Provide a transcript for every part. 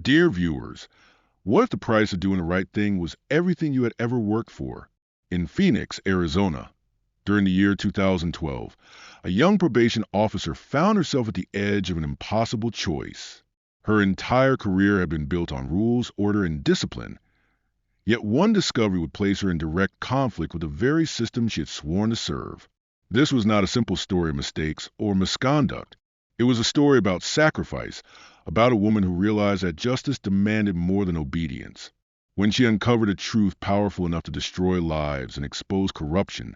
Dear viewers, what if the price of doing the right thing was everything you had ever worked for? In Phoenix, Arizona, during the year 2012, a young probation officer found herself at the edge of an impossible choice. Her entire career had been built on rules, order, and discipline, yet one discovery would place her in direct conflict with the very system she had sworn to serve. This was not a simple story of mistakes or misconduct. It was a story about sacrifice, about a woman who realized that justice demanded more than obedience. When she uncovered a truth powerful enough to destroy lives and expose corruption,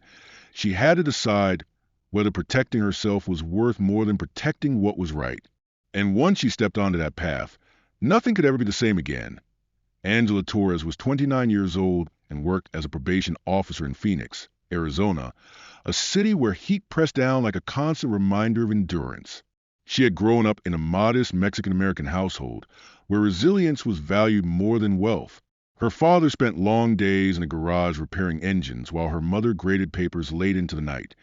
she had to decide whether protecting herself was worth more than protecting what was right. And once she stepped onto that path, nothing could ever be the same again. Angela Torres was 29 years old and worked as a probation officer in Phoenix, Arizona, a city where heat pressed down like a constant reminder of endurance. She had grown up in a modest Mexican-American household where resilience was valued more than wealth. Her father spent long days in a garage repairing engines while her mother graded papers late into the night,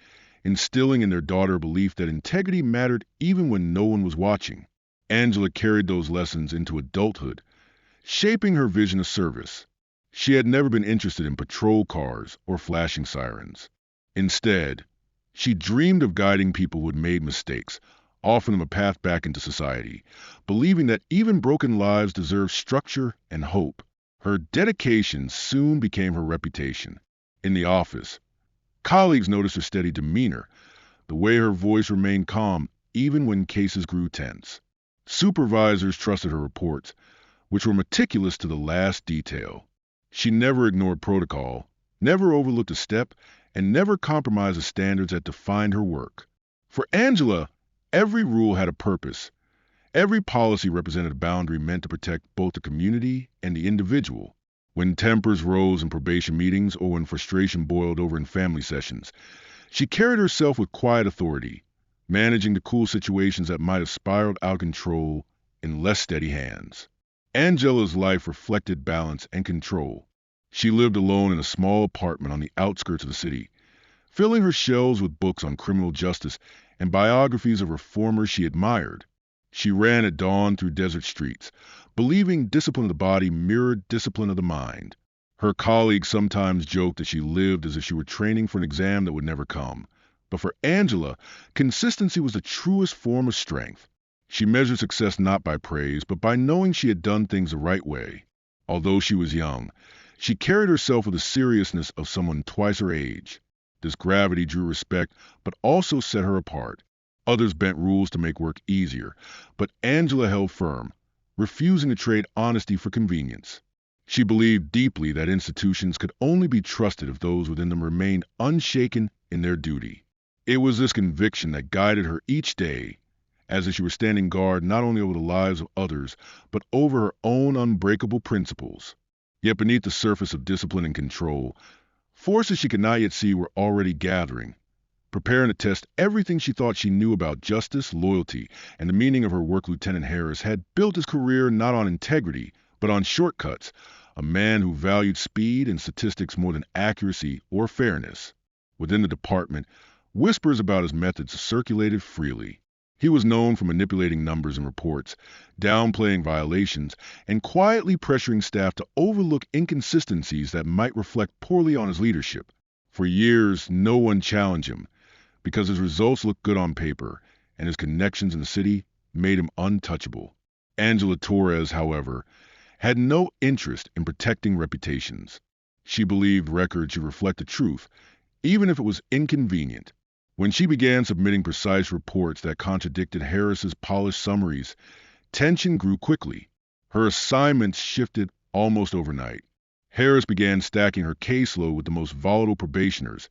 instilling in their daughter a belief that integrity mattered even when no one was watching. Angela carried those lessons into adulthood, shaping her vision of service. She had never been interested in patrol cars or flashing sirens. Instead, she dreamed of guiding people who had made mistakes, offering them a path back into society, believing that even broken lives deserve structure and hope. Her dedication soon became her reputation. In the office, colleagues noticed her steady demeanor, the way her voice remained calm even when cases grew tense. Supervisors trusted her reports, which were meticulous to the last detail. She never ignored protocol, never overlooked a step, and never compromised the standards that defined her work. For Angela, every rule had a purpose. Every policy represented a boundary meant to protect both the community and the individual. When tempers rose in probation meetings or when frustration boiled over in family sessions, she carried herself with quiet authority, managing to cool situations that might have spiraled out of control in less steady hands. Angela's life reflected balance and control. She lived alone in a small apartment on the outskirts of the city, filling her shelves with books on criminal justice and biographies of reformers she admired. She ran at dawn through desert streets, believing discipline of the body mirrored discipline of the mind. Her colleagues sometimes joked that she lived as if she were training for an exam that would never come. But for Angela, consistency was the truest form of strength. She measured success not by praise, but by knowing she had done things the right way. Although she was young, she carried herself with the seriousness of someone twice her age. This gravity drew respect, but also set her apart. Others bent rules to make work easier, but Angela held firm, refusing to trade honesty for convenience. She believed deeply that institutions could only be trusted if those within them remained unshaken in their duty. It was this conviction that guided her each day, as if she were standing guard not only over the lives of others, but over her own unbreakable principles. Yet beneath the surface of discipline and control, forces she could not yet see were already gathering, preparing to test everything she thought she knew about justice, loyalty, and the meaning of her work. Lieutenant Harris had built his career not on integrity, but on shortcuts, a man who valued speed and statistics more than accuracy or fairness. Within the department, whispers about his methods circulated freely. He was known for manipulating numbers and reports, downplaying violations, and quietly pressuring staff to overlook inconsistencies that might reflect poorly on his leadership. For years, no one challenged him, because his results looked good on paper, and his connections in the city made him untouchable. Angela Torres, however, had no interest in protecting reputations. She believed records should reflect the truth, even if it was inconvenient. When she began submitting precise reports that contradicted Harris's polished summaries, tension grew quickly. Her assignments shifted almost overnight. Harris began stacking her caseload with the most volatile probationers,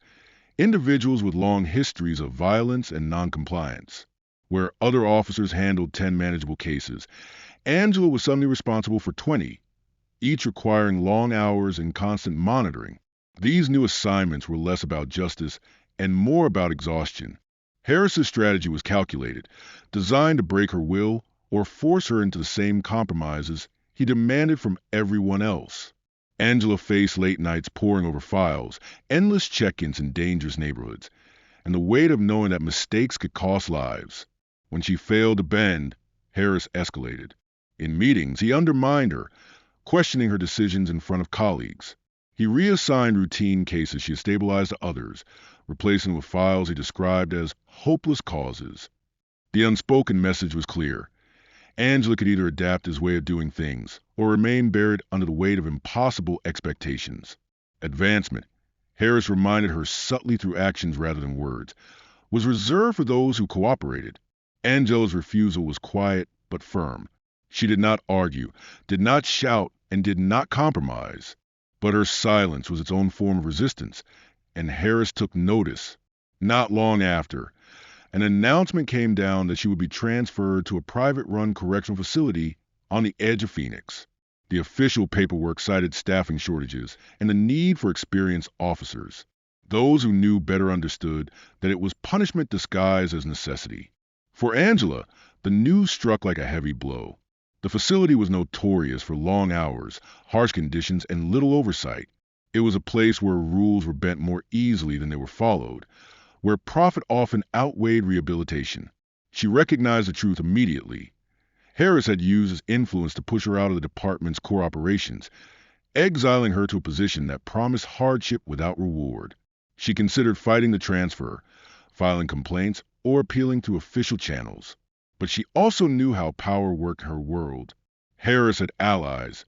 individuals with long histories of violence and noncompliance. Where other officers handled 10 manageable cases, Angela was suddenly responsible for 20, each requiring long hours and constant monitoring. These new assignments were less about justice and more about exhaustion. Harris's strategy was calculated, designed to break her will or force her into the same compromises he demanded from everyone else. Angela faced late nights poring over files, endless check-ins in dangerous neighborhoods, and the weight of knowing that mistakes could cost lives. When she failed to bend, Harris escalated. In meetings, he undermined her, questioning her decisions in front of colleagues. He reassigned routine cases she had stabilized to others, replacing with files he described as hopeless causes. The unspoken message was clear. Angela could either adapt his way of doing things or remain buried under the weight of impossible expectations. Advancement, Harris reminded her subtly through actions rather than words, was reserved for those who cooperated. Angela's refusal was quiet but firm. She did not argue, did not shout, and did not compromise. But her silence was its own form of resistance, and Harris took notice. Not long after, an announcement came down that she would be transferred to a private-run correctional facility on the edge of Phoenix. The official paperwork cited staffing shortages and the need for experienced officers. Those who knew better understood that it was punishment disguised as necessity. For Angela, the news struck like a heavy blow. The facility was notorious for long hours, harsh conditions, and little oversight. It was a place where rules were bent more easily than they were followed, where profit often outweighed rehabilitation. She recognized the truth immediately. Harris had used his influence to push her out of the department's core operations, exiling her to a position that promised hardship without reward. She considered fighting the transfer, filing complaints, or appealing through official channels. But she also knew how power worked in her world. Harris had allies,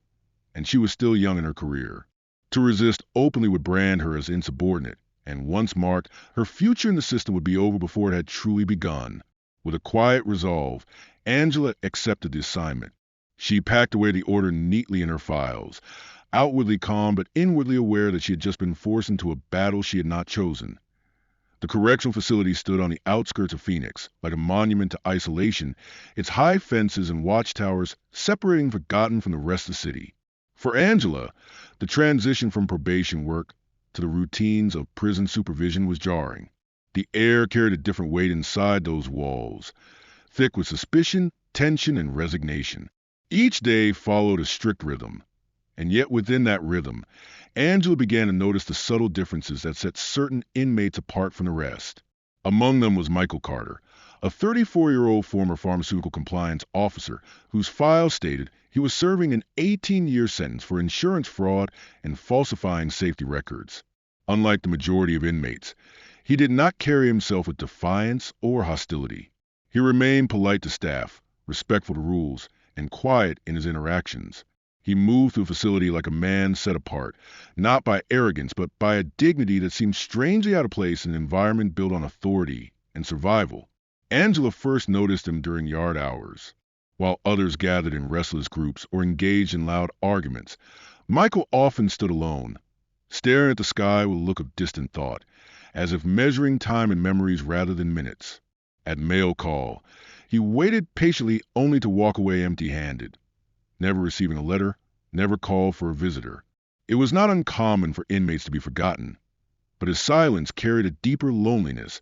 and she was still young in her career. To resist openly would brand her as insubordinate, and once marked, her future in the system would be over before it had truly begun. With a quiet resolve, Angela accepted the assignment. She packed away the order neatly in her files, outwardly calm but inwardly aware that she had just been forced into a battle she had not chosen. The correctional facility stood on the outskirts of Phoenix, like a monument to isolation, its high fences and watchtowers separating forgotten from the rest of the city. For Angela, the transition from probation work to the routines of prison supervision was jarring. The air carried a different weight inside those walls, thick with suspicion, tension, and resignation. Each day followed a strict rhythm, and yet within that rhythm, Angela began to notice the subtle differences that set certain inmates apart from the rest. Among them was Michael Carter, a 34-year-old former pharmaceutical compliance officer whose file stated he was serving an 18-year sentence for insurance fraud and falsifying safety records. Unlike the majority of inmates, he did not carry himself with defiance or hostility. He remained polite to staff, respectful to rules, and quiet in his interactions. He moved through the facility like a man set apart, not by arrogance, but by a dignity that seemed strangely out of place in an environment built on authority and survival. Angela first noticed him during yard hours. While others gathered in restless groups or engaged in loud arguments, Michael often stood alone, staring at the sky with a look of distant thought, as if measuring time in memories rather than minutes. At mail call, he waited patiently only to walk away empty-handed, never receiving a letter, never called for a visitor. It was not uncommon for inmates to be forgotten, but his silence carried a deeper loneliness,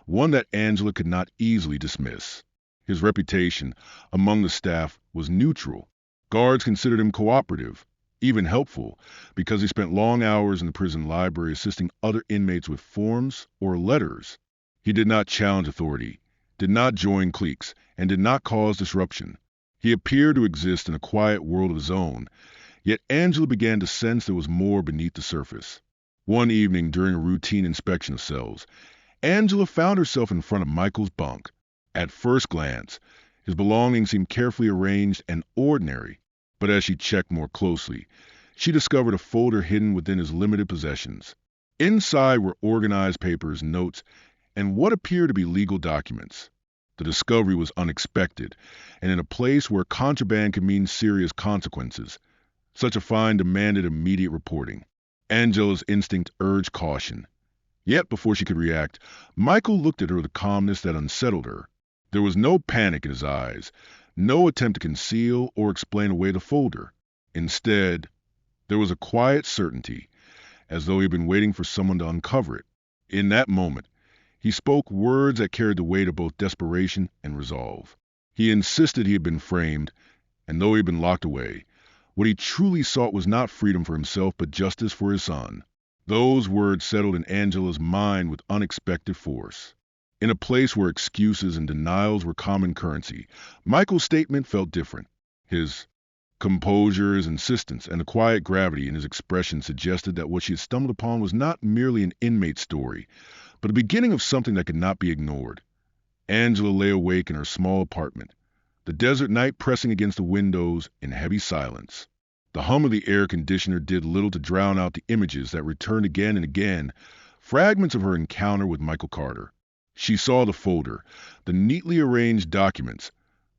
one that Angela could not easily dismiss. His reputation among the staff was neutral. Guards considered him cooperative, even helpful, because he spent long hours in the prison library assisting other inmates with forms or letters. He did not challenge authority, did not join cliques, and did not cause disruption. He appeared to exist in a quiet world of his own, yet Angela began to sense there was more beneath the surface. One evening during a routine inspection of cells, Angela found herself in front of Michael's bunk. At first glance, his belongings seemed carefully arranged and ordinary, but as she checked more closely, she discovered a folder hidden within his limited possessions. Inside were organized papers, notes, and what appeared to be legal documents. The discovery was unexpected, and in a place where contraband could mean serious consequences. Such a find demanded immediate reporting. Angela's instinct urged caution. Yet before she could react, Michael looked at her with a calmness that unsettled her. There was no panic in his eyes, no attempt to conceal or explain away the folder. Instead, there was a quiet certainty, as though he had been waiting for someone to uncover it. In that moment, he spoke words that carried the weight of both desperation and resolve. He insisted he had been framed, and though he had been locked away, what he truly sought was not freedom for himself but justice for his son. Those words settled in Angela's mind with unexpected force. In a place where excuses and denials were common currency, Michael's statement felt different. His composure, his insistence, and the quiet gravity in his expression suggested that what she had stumbled upon was not merely an inmate story, but the beginning of something that could not be ignored. Angela lay awake in her small apartment, the desert night pressing against the windows in heavy silence. The hum of the air conditioner did little to drown out the images that returned again and again, fragments of her encounter with Michael Carter. She saw the folder, the neatly arranged documents,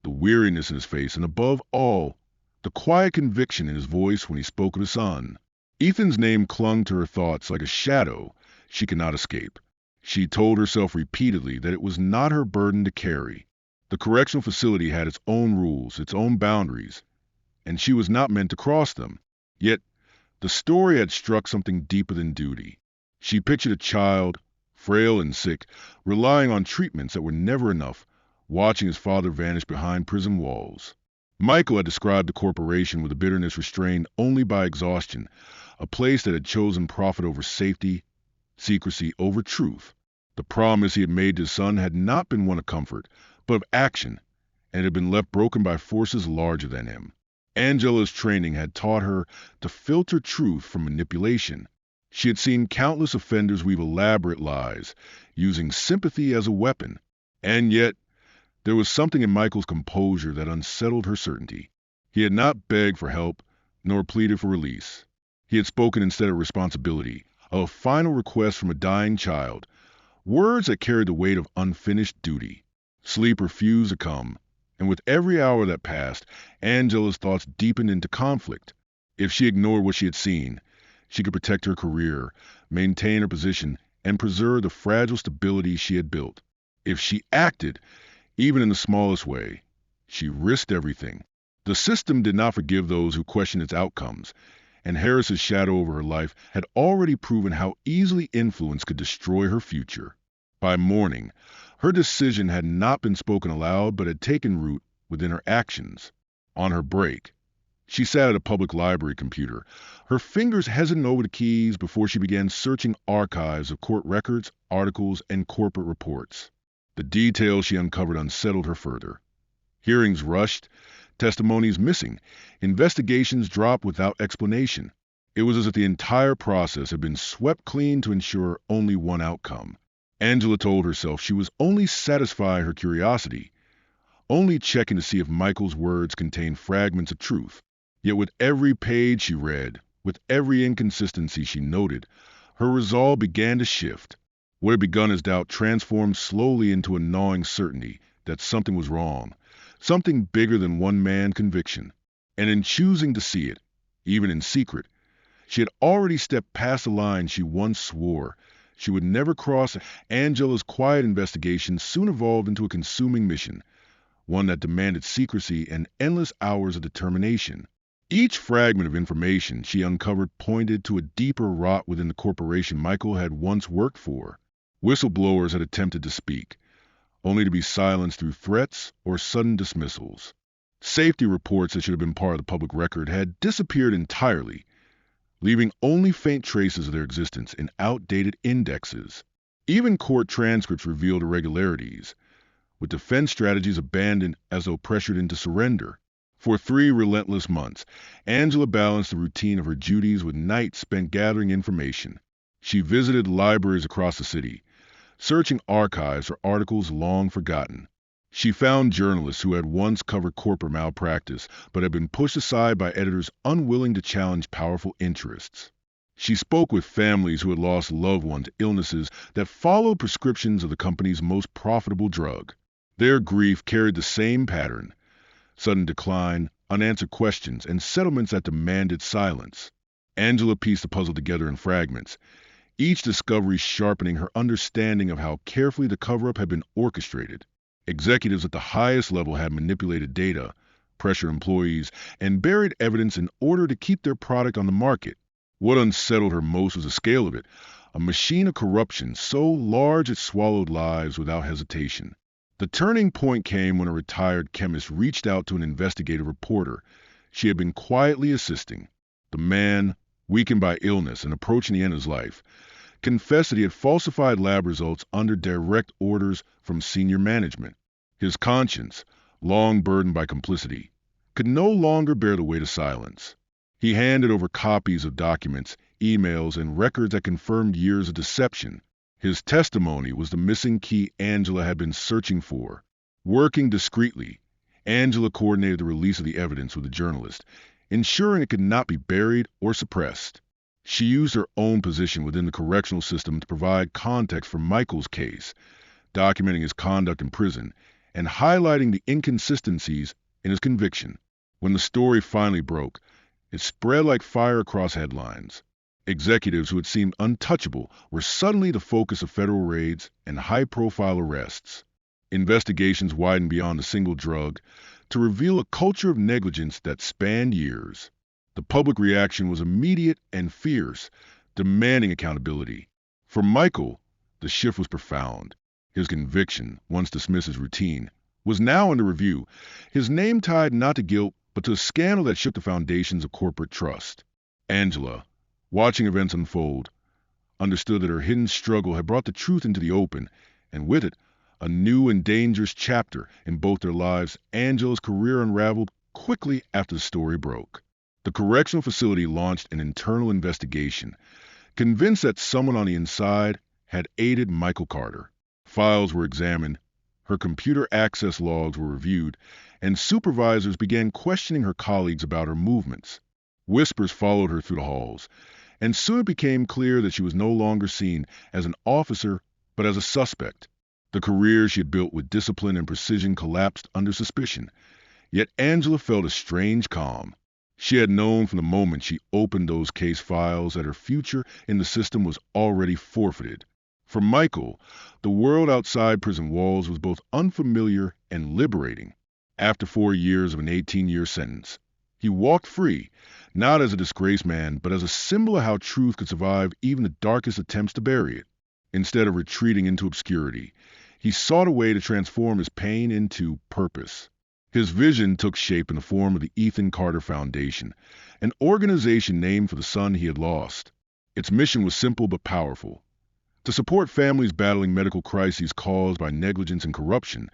the weariness in his face, and above all, the quiet conviction in his voice when he spoke of his son. Ethan's name clung to her thoughts like a shadow she could not escape. She told herself repeatedly that it was not her burden to carry. The correctional facility had its own rules, its own boundaries, and she was not meant to cross them. Yet, the story had struck something deeper than duty. She pictured a child, frail and sick, relying on treatments that were never enough, watching his father vanish behind prison walls. Michael had described the corporation with a bitterness restrained only by exhaustion, a place that had chosen profit over safety, secrecy over truth. The promise he had made to his son had not been one of comfort, but of action, and had been left broken by forces larger than him. Angela's training had taught her to filter truth from manipulation. She had seen countless offenders weave elaborate lies, using sympathy as a weapon, and yet there was something in Michael's composure that unsettled her certainty. He had not begged for help, nor pleaded for release. He had spoken instead of responsibility, of a final request from a dying child, words that carried the weight of unfinished duty. Sleep refused to come, and with every hour that passed, Angela's thoughts deepened into conflict. If she ignored what she had seen, she could protect her career, maintain her position, and preserve the fragile stability she had built. If she acted, even in the smallest way, she risked everything. The system did not forgive those who questioned its outcomes, and Harris's shadow over her life had already proven how easily influence could destroy her future. By morning, her decision had not been spoken aloud but had taken root within her actions. On her break, she sat at a public library computer, her fingers hesitant over the keys before she began searching archives of court records, articles, and corporate reports. The details she uncovered unsettled her further. Hearings rushed, testimonies missing, investigations dropped without explanation. It was as if the entire process had been swept clean to ensure only one outcome. Angela told herself she was only satisfying her curiosity, only checking to see if Michael's words contained fragments of truth. Yet with every page she read, with every inconsistency she noted, her resolve began to shift. What had begun as doubt transformed slowly into a gnawing certainty that something was wrong, something bigger than one-man conviction. And in choosing to see it, even in secret, she had already stepped past the line she once swore she would never cross. Angela's quiet investigation soon evolved into a consuming mission, one that demanded secrecy and endless hours of determination. Each fragment of information she uncovered pointed to a deeper rot within the corporation Michael had once worked for. Whistleblowers had attempted to speak, only to be silenced through threats or sudden dismissals. Safety reports that should have been part of the public record had disappeared entirely, leaving only faint traces of their existence in outdated indexes. Even court transcripts revealed irregularities, with defense strategies abandoned as though pressured into surrender. For 3 relentless months, Angela balanced the routine of her duties with nights spent gathering information. She visited libraries across the city, searching archives for articles long forgotten. She found journalists who had once covered corporate malpractice but had been pushed aside by editors unwilling to challenge powerful interests. She spoke with families who had lost loved ones to illnesses that followed prescriptions of the company's most profitable drug. Their grief carried the same pattern: sudden decline, unanswered questions, and settlements that demanded silence. Angela pieced the puzzle together in fragments, each discovery sharpening her understanding of how carefully the cover-up had been orchestrated. Executives at the highest level had manipulated data, pressured employees, and buried evidence in order to keep their product on the market. What unsettled her most was the scale of it, a machine of corruption so large it swallowed lives without hesitation. The turning point came when a retired chemist reached out to an investigative reporter she had been quietly assisting. The man, weakened by illness and approaching the end of his life, confessed that he had falsified lab results under direct orders from senior management. His conscience, long burdened by complicity, could no longer bear the weight of silence. He handed over copies of documents, emails, and records that confirmed years of deception. His testimony was the missing key Angela had been searching for. Working discreetly, Angela coordinated the release of the evidence with the journalist, ensuring it could not be buried or suppressed. She used her own position within the correctional system to provide context for Michael's case, documenting his conduct in prison and highlighting the inconsistencies in his conviction. When the story finally broke, it spread like fire across headlines. Executives who had seemed untouchable were suddenly the focus of federal raids and high-profile arrests. Investigations widened beyond a single drug to reveal a culture of negligence that spanned years. The public reaction was immediate and fierce, demanding accountability. For Michael, the shift was profound. His conviction, once dismissed as routine, was now under review, his name tied not to guilt but to a scandal that shook the foundations of corporate trust. Angela, watching events unfold, understood that her hidden struggle had brought the truth into the open, and with it, a new and dangerous chapter in both their lives. Angela's career unraveled quickly after the story broke. The correctional facility launched an internal investigation, convinced that someone on the inside had aided Michael Carter. Files were examined, her computer access logs were reviewed, and supervisors began questioning her colleagues about her movements. Whispers followed her through the halls, and soon it became clear that she was no longer seen as an officer but as a suspect. The career she had built with discipline and precision collapsed under suspicion, yet Angela felt a strange calm. She had known from the moment she opened those case files that her future in the system was already forfeited. For Michael, the world outside prison walls was both unfamiliar and liberating. After 4 years of an 18-year sentence, he walked free, not as a disgraced man, but as a symbol of how truth could survive even the darkest attempts to bury it. Instead of retreating into obscurity, he sought a way to transform his pain into purpose. His vision took shape in the form of the Ethan Carter Foundation, an organization named for the son he had lost. Its mission was simple but powerful: to support families battling medical crises caused by negligence and corruption,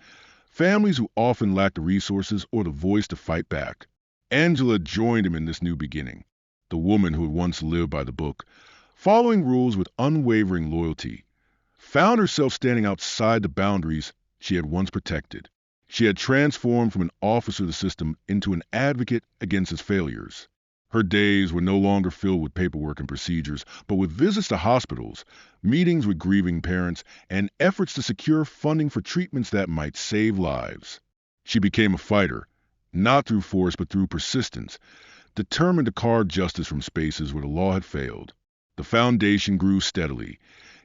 families who often lacked the resources or the voice to fight back. Angela joined him in this new beginning. The woman who had once lived by the book, following rules with unwavering loyalty, found herself standing outside the boundaries she had once protected. She had transformed from an officer of the system into an advocate against its failures. Her days were no longer filled with paperwork and procedures, but with visits to hospitals, meetings with grieving parents, and efforts to secure funding for treatments that might save lives. She became a fighter, not through force but through persistence, determined to carve justice from spaces where the law had failed. The foundation grew steadily,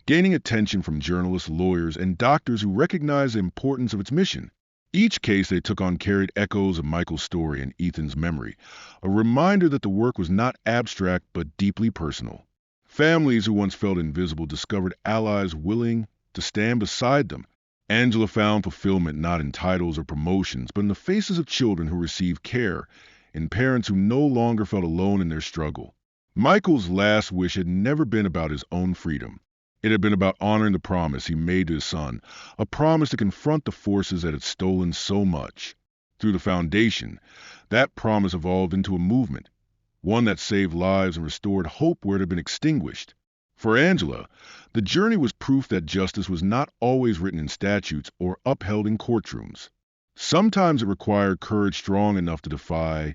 gaining attention from journalists, lawyers, and doctors who recognized the importance of its mission. Each case they took on carried echoes of Michael's story and Ethan's memory, a reminder that the work was not abstract but deeply personal. Families who once felt invisible discovered allies willing to stand beside them. Angela found fulfillment not in titles or promotions, but in the faces of children who received care, in parents who no longer felt alone in their struggle. Michael's last wish had never been about his own freedom. It had been about honoring the promise he made to his son, a promise to confront the forces that had stolen so much. Through the foundation, that promise evolved into a movement, one that saved lives and restored hope where it had been extinguished. For Angela, the journey was proof that justice was not always written in statutes or upheld in courtrooms. Sometimes it required courage strong enough to defy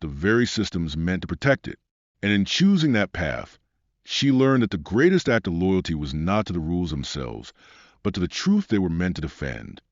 the very systems meant to protect it. And in choosing that path, she learned that the greatest act of loyalty was not to the rules themselves, but to the truth they were meant to defend.